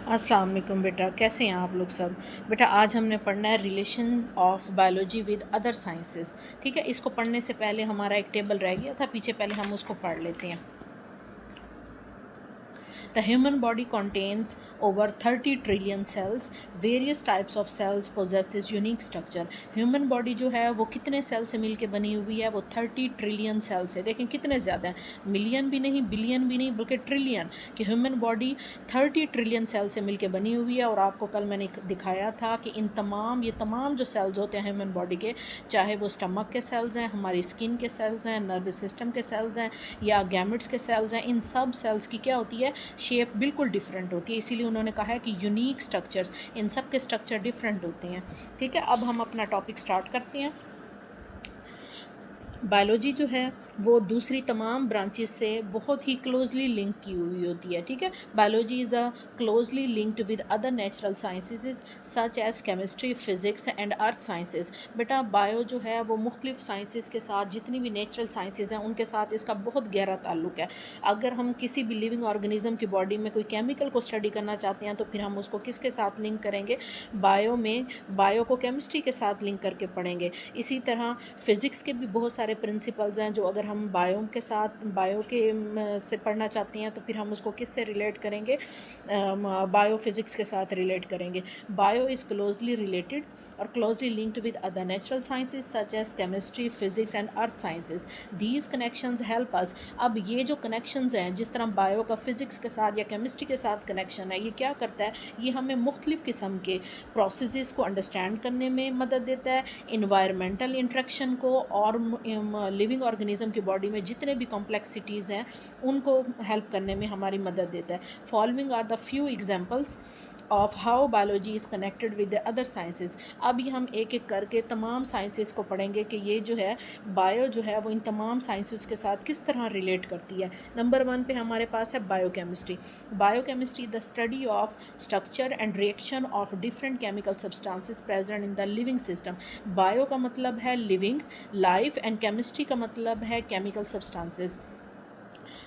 अस्सलाम वालेकुम बेटा, कैसे हैं आप लोग सब। बेटा आज हमने पढ़ना है relation of biology with other sciences. ठीक है, इसको पढ़ने से पहले हमारा एक टेबल रह गया था पीछे, पहले हम उसको पढ़ लेते हैं। The human body contains over 30 trillion cells. Various types of cells possesses unique structure. Human body जो है वो कितने सेल से मिलके बनी हुई है, वो 30 ट्रिलियन सेल से। देखें कितने ज़्यादा हैं, मिलियन भी नहीं, बिलियन भी नहीं, बल्कि ट्रिलियन। कि ह्यूमन बॉडी 30 ट्रिलियन सेल से मिलके बनी हुई है। और आपको कल मैंने दिखाया था कि इन तमाम जो सेल्स होते हैं ह्यूमन बॉडी के, चाहे वो स्टमक के सेल्स हैं, हमारी स्किन के सेल्स हैं, नर्वस सिस्टम के सेल्स हैं, या गैमेट्स के सेल्स हैं, इन सब सेल्स की क्या होती है, शेप बिल्कुल डिफरेंट होती है। इसीलिए उन्होंने कहा है कि यूनिक स्ट्रक्चर्स, इन सब के स्ट्रक्चर डिफरेंट होते हैं। ठीक है, अब हम अपना टॉपिक स्टार्ट करते हैं। बायोलॉजी जो है वो दूसरी तमाम ब्रांचेस से बहुत ही क्लोजली लिंक की हुई होती है। ठीक है, biology is a closely linked with other natural sciences such as chemistry, physics and earth sciences. बेटा बायो जो है वो मुख्तलिफ साइंसेज के साथ, जितनी भी नेचुरल साइंसेज हैं उनके साथ इसका बहुत गहरा ताल्लुक है। अगर हम किसी भी लिविंग ऑर्गेनिज्म की बॉडी में कोई केमिकल को स्टडी करना चाहते हैं तो फिर हम उसको किसके साथ लिंक करेंगे, बायो में। बायो को केमिस्ट्री के साथ लिंक करके पढ़ेंगे। इसी तरह फिज़िक्स के भी बहुत सारे प्रिंसिपल्स हैं जो अगर हम बायो के साथ, बायो के से पढ़ना चाहते हैं तो फिर हम उसको किस से रिलेट करेंगे, बायो फिज़िक्स के साथ रिलेट करेंगे। बायो इज़ क्लोजली रिलेटेड और closely linked with other natural sciences such as chemistry, physics and earth sciences. These connections help us. अब ये जो कनेक्शंस हैं, जिस तरह बायो का फिज़िक्स के साथ या केमिस्ट्री के साथ कनेक्शन है, ये क्या करता है, ये हमें मुख्तलिफ़ किस्म के प्रोसेसेस को अंडरस्टैंड करने में मदद देता है, इन्वायरमेंटल इंट्रैक्शन को, और लिविंग ऑर्गेनिज्म की बॉडी में जितने भी कॉम्प्लेक्सिटीज़ हैं उनको हेल्प करने में हमारी मदद देता है। Following are the few examples of how biology is connected with the other sciences. अब ये हम एक एक करके तमाम साइंसेस को पढ़ेंगे कि ये जो है बायो जो है वो इन तमाम साइंसेस के साथ किस तरह रिलेट करती है। नंबर 1 पे हमारे पास है biochemistry. Biochemistry the study of structure and reaction of different chemical substances present in the living system. Bio का मतलब है लिविंग, लाइफ, एंड केमिस्ट्री का मतलब है केमिकल सब्सटेंसेस।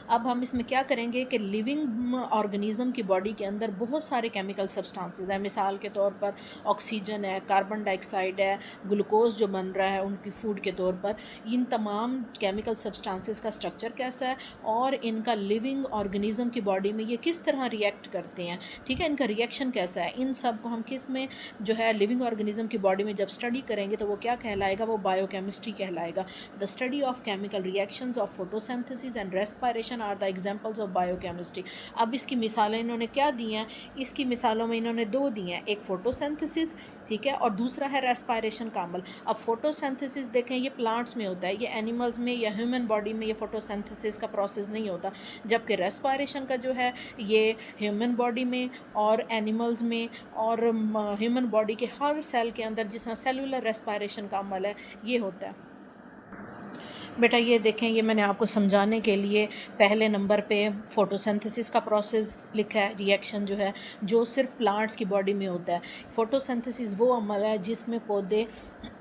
अब हम इसमें क्या करेंगे कि लिविंग ऑर्गेनिज्म की बॉडी के अंदर बहुत सारे केमिकल सब्सटेंसेस हैं। मिसाल के तौर पर ऑक्सीजन है, कार्बन डाइऑक्साइड है, ग्लूकोज जो बन रहा है उनकी फूड के तौर पर। इन तमाम केमिकल सब्सटेंसेस का स्ट्रक्चर कैसा है और इनका लिविंग ऑर्गेनिज्म की बॉडी में ये किस तरह रिएक्ट करते हैं। ठीक है, इनका रिएक्शन कैसा है, इन सब को हम किस में जो है लिविंग ऑर्गेनिज्म की बॉडी में जब स्टडी करेंगे तो वो क्या कहलाएगा, वो बायोकेमिस्ट्री कहलाएगा। The study of chemical reactions of photosynthesis and respiration are the examples of biochemistry. अब इसकी मिसालें इन्होंने क्या दी हैं, इसकी मिसालों में इन्होंने दो दी हैं, एक फोटोसिंथेसिस, ठीक है, और दूसरा है रेस्पिरेशन का अमल। अब फोटोसिंथेसिस देखें ये प्लांट्स में होता है, ये एनिमल्स में या ह्यूमन बॉडी में ये फोटोसिंथेसिस का प्रोसेस नहीं होता। जबकि रेस्पिरेशन का जो है ये ह्यूमन बॉडी में और एनिमल्स में और ह्यूमन बॉडी के हर सेल के अंदर, जिस तरह सेलुलर रेस्पिरेशन का अमल है, ये होता है। बेटा ये देखें, ये मैंने आपको समझाने के लिए पहले नंबर पे फोटोसिंथेसिस का प्रोसेस लिखा है, रिएक्शन जो है जो सिर्फ प्लांट्स की बॉडी में होता है। फोटोसिंथेसिस वो अमल है जिसमें पौधे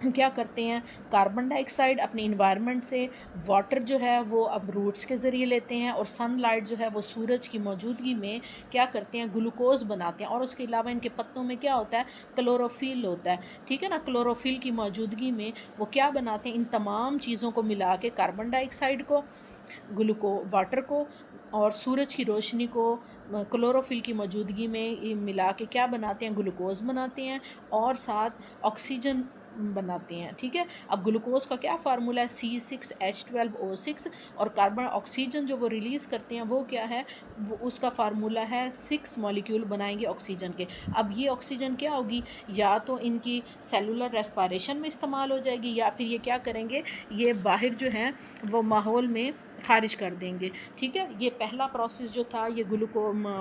क्या करते हैं, कार्बन डाइऑक्साइड अपने इन्वायरमेंट से, वाटर जो है वो अब रूट्स के ज़रिए लेते हैं, और सनलाइट जो है वो सूरज की मौजूदगी में क्या करते हैं, ग्लूकोज बनाते हैं। और उसके अलावा इनके पत्तों में क्या होता है, क्लोरोफिल होता है। ठीक है ना, क्लोरोफिल की मौजूदगी में वो क्या बनाते हैं, इन तमाम चीज़ों को मिला के, कार्बन डाइऑक्साइड को, वाटर को और सूरज की रोशनी को क्लोरोफिल की मौजूदगी में मिला के क्या बनाते हैं, ग्लूकोज बनाते हैं और साथ ऑक्सीजन बनाते हैं। ठीक है, अब ग्लूकोज का क्या फार्मूला है, C6H12O6, और कार्बन ऑक्सीजन जो वो रिलीज़ करते हैं वो क्या है, वो उसका फार्मूला है 6 मॉलिक्यूल बनाएंगे ऑक्सीजन के। अब ये ऑक्सीजन क्या होगी, या तो इनकी सेलुलर रेस्पिरेशन में इस्तेमाल हो जाएगी, या फिर ये क्या करेंगे, ये बाहर जो है वो माहौल में खारिज कर देंगे। ठीक है, ये पहला प्रोसेस जो था ये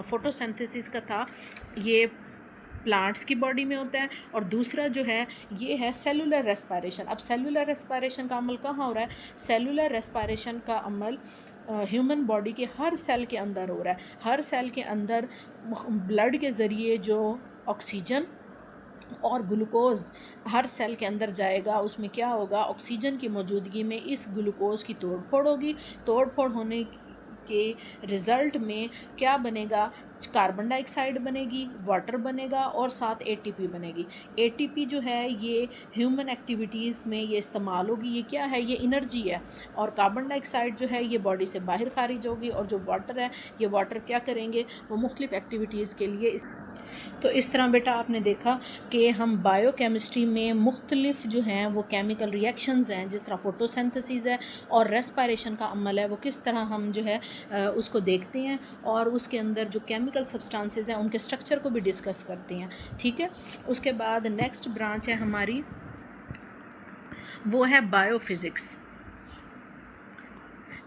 फोटोसिंथेसिस का था, ये प्लांट्स की बॉडी में होता है। और दूसरा जो है ये है सेलुलर रेस्पिरेशन। अब सेलुलर रेस्पिरेशन का अमल कहाँ हो रहा है, सेलुलर रेस्पिरेशन का अमल ह्यूमन बॉडी के हर सेल के अंदर हो रहा है। हर सेल के अंदर ब्लड के ज़रिए जो ऑक्सीजन और ग्लूकोज हर सेल के अंदर जाएगा, उसमें क्या होगा, ऑक्सीजन की मौजूदगी में इस ग्लूकोज की तोड़ फोड़ होगी। तोड़ फोड़ होने के रिज़ल्ट में क्या बनेगा, कार्बन डाइऑक्साइड बनेगी, वाटर बनेगा और साथ एटीपी बनेगी। एटीपी जो है ये ह्यूमन एक्टिविटीज़ में ये इस्तेमाल होगी, ये क्या है, ये एनर्जी है। और कार्बन डाइऑक्साइड जो है ये बॉडी से बाहर खारिज होगी, और जो वाटर है ये वाटर क्या करेंगे, वो मुख्तलिफ एक्टिविटीज़ के लिए तो इस तरह बेटा आपने देखा कि हम बायोकेमिस्ट्री में मुख्तलिफ जो हैं वो केमिकल रिएक्शंस हैं, जिस तरह फोटोसिंथेसिस है और रेस्पिरेशन का अमल है, वो किस तरह हम जो है उसको देखते हैं, और उसके अंदर जो केमिकल सब्सटेंसेस हैं उनके स्ट्रक्चर को भी डिस्कस करते हैं। ठीक है, उसके बाद नेक्स्ट ब्रांच है हमारी, वो है बायोफिज़िक्स।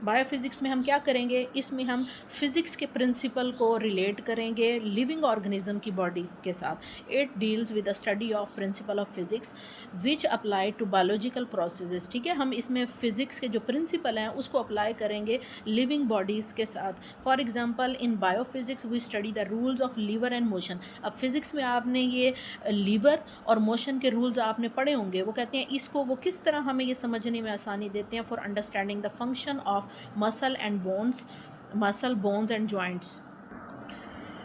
बायोफिज़िक्स में हम क्या करेंगे, इसमें हम फिज़िक्स के प्रिंसिपल को रिलेट करेंगे लिविंग ऑर्गेनिज्म की बॉडी के साथ। It deals with the study of principle of physics which apply to biological processes. ठीक है, हम इसमें फ़िज़िक्स के जो प्रिंसिपल हैं उसको अप्लाई करेंगे लिविंग बॉडीज़ के साथ। For example in biophysics we study the rules of lever and motion. अब फिज़िक्स में आपने ये लीवर और मोशन के रूल्स आपने पढ़े होंगे, वो कहते हैं इसको वो किस तरह हमें ये समझने में आसानी देते हैं, for understanding the function of muscle and bones, muscle bones and joints.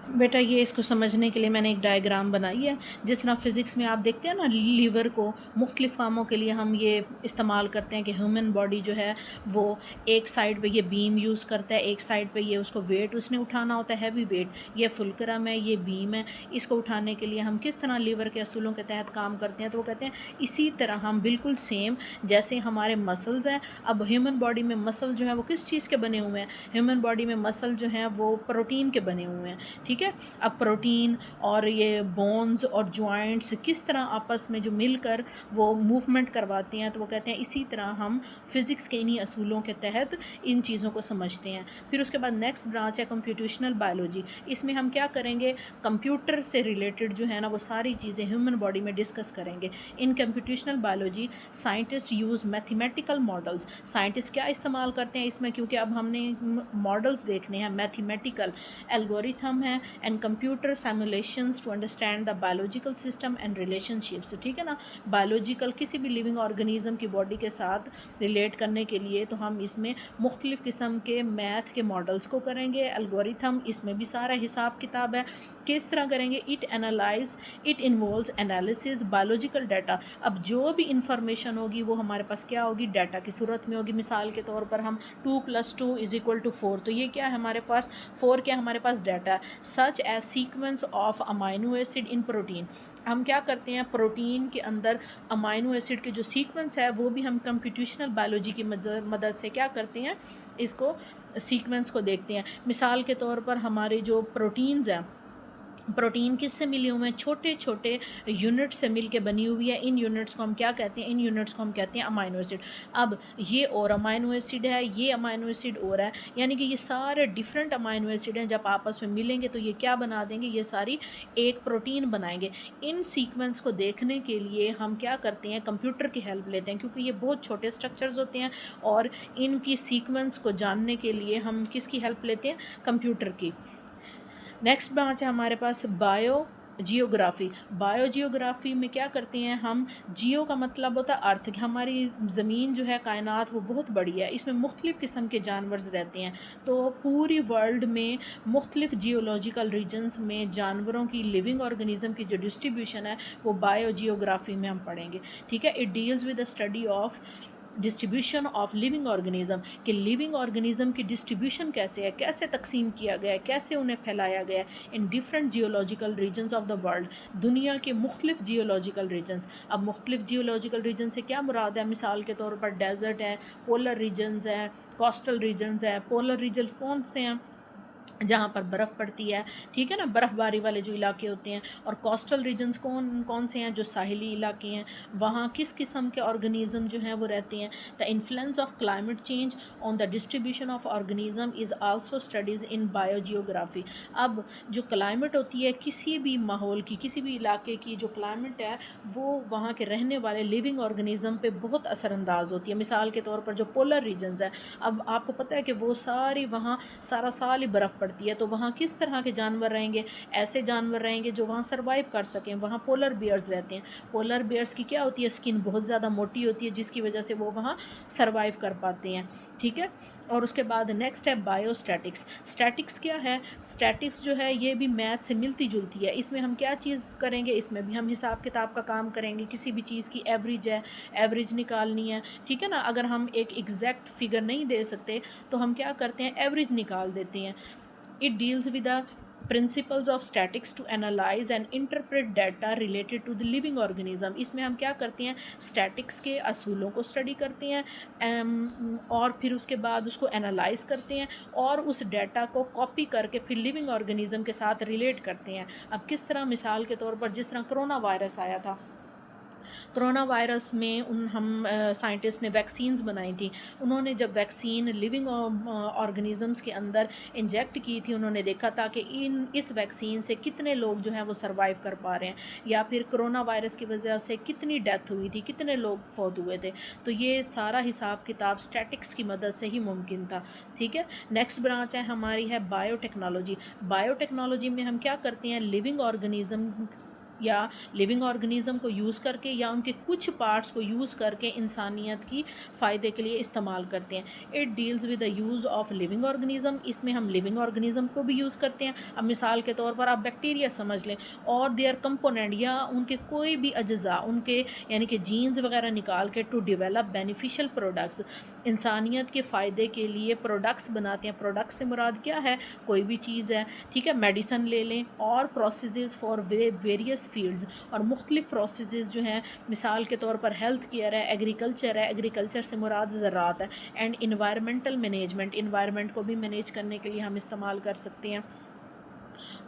बेटा ये इसको समझने के लिए मैंने एक डायग्राम बनाई है। जिस तरह फ़िज़िक्स में आप देखते हैं ना, लीवर को मुख्तलिफ़ कामों के लिए हम ये इस्तेमाल करते हैं कि ह्यूमन बॉडी जो है वो एक साइड पे ये बीम यूज़ करता है, एक साइड पे ये उसको वेट उसने उठाना होता है, हैवी वेट, ये फुलक्रम है, ये बीम है, इसको उठाने के लिए हम किस तरह लीवर के असूलों के तहत काम करते हैं। तो वो कहते हैं इसी तरह हम बिल्कुल सेम जैसे हमारे मसल्स हैं। अब ह्यूमन बॉडी में मसल जो है वो किस चीज़ के बने हुए हैं, ह्यूमन बॉडी में मसल जो हैं वो प्रोटीन के बने हुए हैं। ठीक है, अब प्रोटीन और ये बोन्स और जॉइंट्स किस तरह आपस में जो मिलकर वो मूवमेंट करवाते हैं, तो वो कहते हैं इसी तरह हम फिज़िक्स के इन्हीं असूलों के तहत इन चीज़ों को समझते हैं। फिर उसके बाद नेक्स्ट ब्रांच है कंप्यूटेशनल बायोलॉजी। इसमें हम क्या करेंगे, कंप्यूटर से रिलेटेड जो है ना वो सारी चीज़ें ह्यूमन बॉडी में डिस्कस करेंगे। In computational biology scientist use mathematical models. Scientist क्या इस्तेमाल करते हैं इसमें, क्योंकि अब हमने मॉडल्स देखने हैं, मैथमेटिकल एल्गोरिथम है and computer simulations to understand the biological system and relationships. ठीक है ना, बायोलॉजिकल किसी भी लिविंग ऑर्गेनिज्म की बॉडी के साथ रिलेट करने के लिए तो हम इसमें मुख्तलिफ़ किस्म के मैथ के मॉडल्स को करेंगे। एल्गोरिथम, इसमें भी सारा हिसाब किताब है, किस तरह करेंगे। It analyse, it involves analysis biological data. अब जो भी इंफॉर्मेशन होगी वो हमारे पास क्या होगी, डाटा की सूरत में होगी। मिसाल के तौर पर हम 2 + 2 = 4, तो ये क्या है हमारे पास 4, क्या हमारे पास data. Such as sequence of amino acid in protein. हम क्या करते हैं, प्रोटीन के अंदर अमाइनो एसिड के जो सीक्वेंस है वो भी हम कंप्यूटेशनल बायोलॉजी की मदद से क्या करते हैं, इसको सीक्वेंस को देखते हैं। मिसाल के तौर पर हमारे जो प्रोटीन्स हैं, प्रोटीन किससे मिले हुए हैं, छोटे छोटे यूनिट से मिल के बनी हुई है। इन यूनिट्स को हम क्या कहते हैं, इन यूनिट्स को हम कहते हैं अमाइनो एसिड। अब ये और अमाइनो एसिड है, ये अमाइनो एसिड और है, यानी कि ये सारे डिफरेंट अमाइनो एसिड हैं, जब आपस में मिलेंगे तो ये क्या बना देंगे, ये सारी एक प्रोटीन बनाएंगे। इन सीक्वेंस को देखने के लिए हम क्या करते हैं, कंप्यूटर की हेल्प लेते हैं, क्योंकि ये बहुत छोटे स्ट्रक्चर्स होते हैं और इनकी सीक्वेंस को जानने के लिए हम किसकी हेल्प लेते हैं, कंप्यूटर की। नेक्स्ट ब्रांच है हमारे पास बायो जियोग्राफी। बायो जियोग्राफी में क्या करते हैं हम, जियो का मतलब होता है अर्थ, कि हमारी ज़मीन जो है कायनात वो बहुत बड़ी है, इसमें मुख्तलिफ़ किस्म के जानवर रहते हैं। तो पूरी वर्ल्ड में मुख्तलिफ़ जियोलॉजिकल रीजन्स में जानवरों की, लिविंग ऑर्गेनिज्म की जो डिस्ट्रीब्यूशन है वो बायो जियोग्राफी में हम पढ़ेंगे। ठीक है, it deals with the study of distribution of living organism, कि लिविंग ऑर्गेनिज्म की डिस्ट्रीब्यूशन कैसे है, कैसे तकसीम किया गया है, कैसे उन्हें फैलाया गया है in different geological regions of the world, दुनिया के मुख्तलिफ जियोलॉजिकल रीजन्स। अब मुख्तलिफ जियोलॉजिकल रीजन से क्या मुराद है, मिसाल के तौर पर डेजर्ट है, पोलर रीजन्स हैं, कोस्टल रीजन्स हैं। पोलर रीजन्स कौन से हैं, जहाँ पर बर्फ़ पड़ती है, ठीक है ना, बर्फ़बारी वाले जो इलाके होते हैं। और कोस्टल रीजन्स कौन कौन से हैं, जो साहिली इलाके हैं, वहाँ किस किस्म के ऑर्गेनिज़म जो हैं वो रहते हैं। The influence of climate change on the distribution of organism is also studies in biogeography. अब जो क्लाइमेट होती है किसी भी माहौल की, किसी भी इलाके की जो क्लाइमेट है वो वहाँ के रहने वाले लिविंग ऑर्गेनिज़म पे बहुत असरअंदाज होती है। मिसाल के तौर पर जो पोलर रीजन्स है, अब आपको पता है कि वो सारी वहाँ सारा साल ही बर्फ़ पड़ती पड़ती है, तो वहाँ किस तरह के जानवर रहेंगे? ऐसे जानवर रहेंगे जो वहाँ सर्वाइव कर सकें। वहाँ पोलर बियर्स रहते हैं। पोलर बियर्स की क्या होती है, स्किन बहुत ज़्यादा मोटी होती है, जिसकी वजह से वो वहाँ सर्वाइव कर पाते हैं, ठीक है। और उसके बाद नेक्स्ट है बायोस्टैटिक्स। स्टैटिक्स क्या है? स्टैटिक्स जो है ये भी मैथ से मिलती जुलती है। इसमें हम क्या चीज़ करेंगे, इसमें भी हम हिसाब किताब का काम करेंगे। किसी भी चीज़ की एवरेज है, एवरेज निकालनी है, ठीक है ना। अगर हम एक एग्जैक्ट फिगर नहीं दे सकते तो हम क्या करते हैं, एवरेज निकाल देते हैं। It deals with the principles of statics to analyse and interpret data related to the living organism. इसमें हम क्या करते हैं, स्टैटिक्स के असूलों को स्टडी करते हैं, और फिर उसके बाद उसको एनालाइज करते हैं और उस डाटा को कॉपी करके फिर लिविंग ऑर्गेनिज्म के साथ रिलेट करते हैं। अब किस तरह, मिसाल के तौर पर जिस तरह कोरोना वायरस आया था, कोरोना वायरस में हम साइंटिस्ट ने वैक्सीन्स बनाई थी। उन्होंने जब वैक्सीन लिविंग ऑर्गेनिजम्स के अंदर इंजेक्ट की थी, उन्होंने देखा था कि इस वैक्सीन से कितने लोग जो हैं वो सर्वाइव कर पा रहे हैं, या फिर कोरोना वायरस की वजह से कितनी डेथ हुई थी, कितने लोग फौत हुए थे। तो ये सारा हिसाब किताब स्टैटिक्स की मदद से ही मुमकिन था, ठीक है। नेक्स्ट ब्रांच है हमारी है बायोटेक्नोलॉजी। बायोटेक्नोलॉजी में हम क्या करते हैं, लिविंग ऑर्गेनिज्म या लिविंग ऑर्गेनिज्म को यूज़ करके या उनके कुछ पार्ट्स को यूज़ करके इंसानियत की फ़ायदे के लिए इस्तेमाल करते हैं। It deals with the use of living organism. इसमें हम लिविंग ऑर्गेनिज्म को भी यूज़ करते हैं। अब मिसाल के तौर पर आप बैक्टीरिया समझ लें, और देयर कंपोनेंट या उनके कोई भी अज्जा, उनके यानी कि जीन्स वगैरह निकाल के टू डिवेलप बेनिफिशियल प्रोडक्ट्स, इंसानियत के फ़ायदे के लिए प्रोडक्ट्स बनाते हैं। प्रोडक्ट्स से मुराद क्या है, कोई भी चीज़ है, ठीक है। मेडिसन ले लें, और प्रोसेसेस फॉर वेरियस फील्ड्स, और मुख्तलिफ प्रोसेसेस जो हैं, मिसाल के तौर पर हेल्थ केयर है, एग्रीकल्चर है, एग्रीकल्चर से मुराद ज़राअत है, एंड इन्वायरमेंटल मैनेजमेंट, इन्वायरमेंट को भी मैनेज करने के लिए हम इस्तेमाल कर सकते हैं।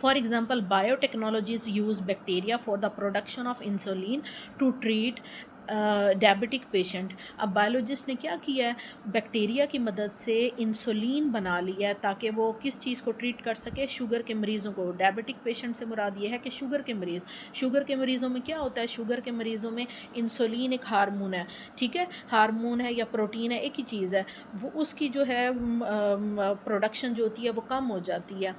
For example, biotechnologies use bacteria for the production of insulin to treat diabetic patient. अब बायोलॉजिस्ट ने क्या किया है, बैक्टीरिया की मदद से इंसुलिन बना लिया है ताकि वो किस चीज़ को ट्रीट कर सके, शुगर के मरीज़ों को। डायबिटिक पेशेंट से मुराद ये है कि शुगर के मरीज़, शुगर के मरीज़ों में क्या होता है, शुगर के मरीज़ों में इंसुलिन एक हार्मोन है, ठीक है, हार्मोन है या प्रोटीन है, एक ही चीज़ है, वो उसकी जो है प्रोडक्शन जो होती है वो कम हो जाती है।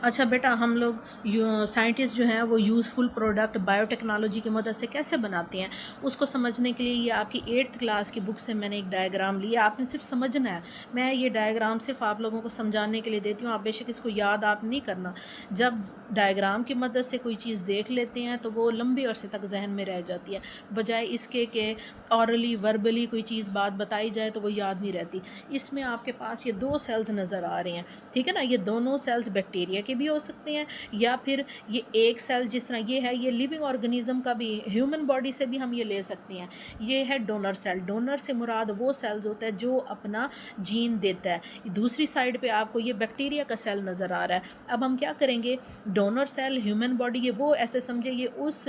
अच्छा बेटा, हम लोग साइंटिस्ट जो हैं वो यूज़फुल प्रोडक्ट बायोटेक्नोलॉजी की मदद से कैसे बनाते हैं, उसको समझने के लिए ये आपकी 8th क्लास की बुक से मैंने एक डायग्राम लिया, आपने सिर्फ समझना है। मैं ये डायग्राम सिर्फ आप लोगों को समझाने के लिए देती हूँ, आप बेशक इसको याद आप नहीं करना। जब डायग्राम की मदद से कोई चीज़ देख लेते हैं तो वो लंबे अरसे तक जहन में रह जाती है, बजाय इसके कि ऑरली वर्बली कोई चीज़ बात बताई जाए तो वो याद नहीं रहती। इसमें आपके पास ये 2 सेल्स नज़र आ रहे हैं, ठीक है ना। ये दोनों सेल्स बैक्टीरिया के भी हो सकते हैं, या फिर ये एक सेल जिस तरह ये है, ये लिविंग ऑर्गेनिज्म का भी, ह्यूमन बॉडी से भी हम ये ले सकते हैं। ये है डोनर सेल। डोनर से मुराद वो सेल्स होता है जो अपना जीन देता है। दूसरी साइड पे आपको ये बैक्टीरिया का सेल नज़र आ रहा है। अब हम क्या करेंगे, डोनर सेल, ह्यूमन बॉडी, ये वो ऐसे समझे ये उस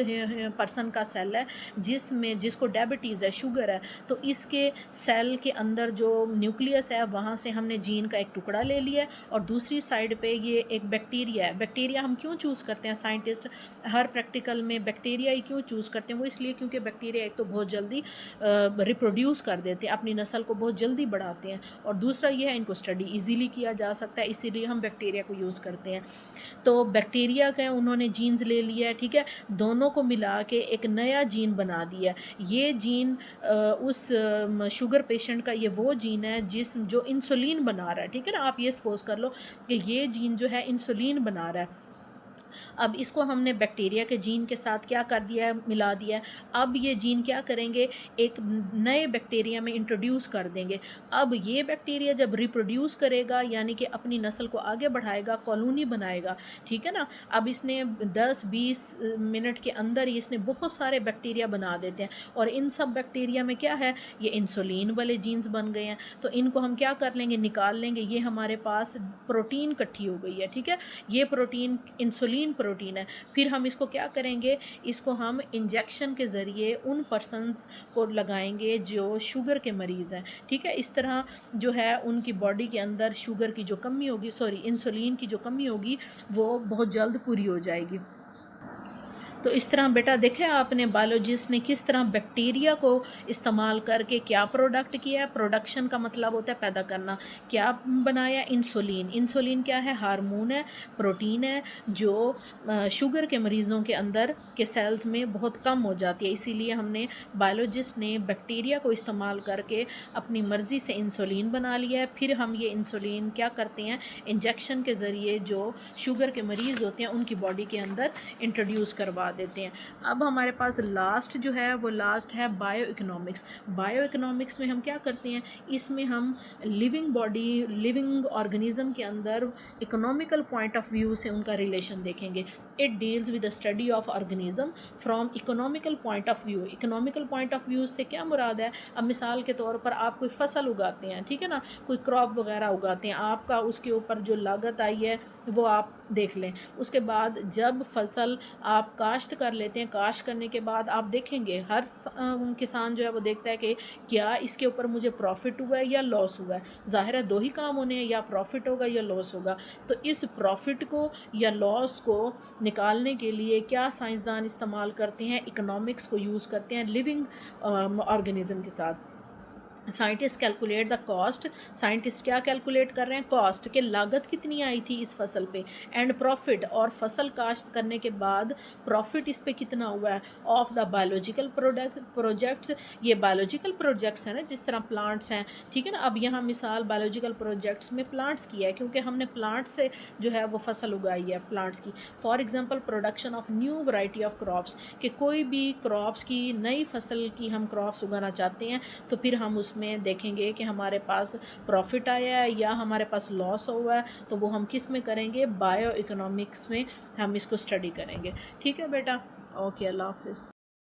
पर्सन का सेल है जिसको डायबिटीज़ है, शुगर है, तो इसके सेल के अंदर जो न्यूक्लियस है वहाँ से हमने जीन का एक टुकड़ा ले लिया है, और दूसरी साइड पे ये एक बैक्टीरिया है। बैक्टीरिया हम क्यों चूज़ करते हैं, साइंटिस्ट हर प्रैक्टिकल में बैक्टीरिया ही क्यों चूज़ करते हैं, वो इसलिए क्योंकि बैक्टीरिया एक तो बहुत जल्दी रिप्रोड्यूस कर देते हैं, अपनी नस्ल को बहुत जल्दी बढ़ाते हैं, और दूसरा ये है इनको स्टडी इजीली किया जा सकता है, इसीलिए हम बैक्टीरिया को यूज़ करते हैं। तो बैक्टीरिया का उन्होंने जीन्स ले लिया है, ठीक है, दोनों को मिला के एक नया जीन बना दिया। ये जीन उस शुगर पेशेंट का ये वो जीन है जो इंसुलिन बना रहा है, ठीक है ना। आप ये सपोज कर लो कि ये जीन जो है इंसुलिन बना रहा है। अब इसको हमने बैक्टीरिया के जीन के साथ क्या कर दिया है, मिला दिया है। अब ये जीन क्या करेंगे, एक नए बैक्टीरिया में इंट्रोड्यूस कर देंगे। अब ये बैक्टीरिया जब रिप्रोड्यूस करेगा, यानी कि अपनी नस्ल को आगे बढ़ाएगा, कॉलोनी बनाएगा, ठीक है ना। अब इसने 10-20 मिनट के अंदर ही इसने बहुत सारे बैक्टीरिया बना देते हैं, और इन सब बैक्टीरिया में क्या है, ये इंसुलिन वाले जीन्स बन गए हैं। तो इनको हम क्या कर लेंगे, निकाल लेंगे। ये हमारे पास प्रोटीन इकट्ठी हो गई है, ठीक है, ये प्रोटीन इंसुलिन प्रोटीन है। फिर हम इसको क्या करेंगे, इसको हम इंजेक्शन के ज़रिए उन पर्सनस को लगाएंगे जो शुगर के मरीज़ हैं, ठीक है। इस तरह जो है उनकी बॉडी के अंदर शुगर की जो कमी होगी, इंसुलिन की जो कमी होगी वो बहुत जल्द पूरी हो जाएगी। तो इस तरह बेटा देखे आपने बायोलॉजिस्ट ने किस तरह बैक्टीरिया को इस्तेमाल करके क्या प्रोडक्ट किया है। प्रोडक्शन का मतलब होता है पैदा करना। क्या बनाया? इंसुलिन। इंसुलिन क्या है? हार्मोन है, प्रोटीन है, जो शुगर के मरीज़ों के अंदर के सेल्स में बहुत कम हो जाती है। इसीलिए हमने बायोलॉजिस्ट ने बैक्टीरिया को इस्तेमाल करके अपनी मर्ज़ी से इंसुलिन बना लिया है। फिर हम ये इंसुलिन क्या करते हैं, इंजेक्शन के ज़रिए जो शुगर के मरीज़ होते हैं उनकी बॉडी के अंदर इंट्रोड्यूस करवा देते हैं। अब हमारे पास लास्ट जो है वो लास्ट है बायो इकोनॉमिक्स। बायो इकोनॉमिक्स में हम क्या करते हैं, इसमें हम लिविंग बॉडी, लिविंग ऑर्गेनिज्म के अंदर इकोनॉमिकल पॉइंट ऑफ व्यू से उनका रिलेशन देखेंगे। It deals with the study of organism from economical point of view. Economical point of view से क्या मुराद है? अब मिसाल के तौर पर आप कोई फसल उगाते हैं, ठीक है ना, कोई क्रॉप वगैरह उगाते हैं, आपका उसके ऊपर जो लागत आई है वो आप देख लें। उसके बाद जब फसल आप काश्त कर लेते हैं, काश्त करने के बाद आप देखेंगे हर किसान जो है वो देखता है कि क्या इसके ऊपर मुझे प्रॉफिट हुआ है या लॉस हुआ है। ज़ाहिर है दो ही काम होने हैं, या प्रॉफिट होगा या लॉस होगा। तो इस प्रॉफिट को या लॉस को निकालने के लिए क्या साइंसदान इस्तेमाल करते हैं? इकोनॉमिक्स को यूज़ करते हैं लिविंग ऑर्गेनिज्म के साथ। Scientist calculate the cost. Scientist क्या कैलकुलेट कर रहे हैं? कॉस्ट के लागत कितनी आई थी इस फसल पे, एंड प्रॉफिट, और फसल काश्त करने के बाद प्रॉफिट इस पे कितना हुआ है, ऑफ द बायोलॉजिकल प्रोजेक्ट्स। ये बायोलॉजिकल प्रोजेक्ट्स हैं ना, जिस तरह प्लांट्स हैं, ठीक है ना। अब यहाँ मिसाल बायोलॉजिकल प्रोजेक्ट्स में प्लांट्स की है, क्योंकि हमने प्लांट से जो है वो फसल उगाई है प्लांट्स की। For example production of new variety of crops, कि कोई भी क्रॉप्स की नई फसल की हम क्रॉप्स उगाना चाहते हैं, तो फिर हम उसमें देखेंगे कि हमारे पास प्रॉफिट आया है या हमारे पास लॉस हुआ है। तो वो हम किस में करेंगे? बायो इकोनॉमिक्स में हम इसको स्टडी करेंगे। ठीक है बेटा, ओके, अल्लाह हाफिज़।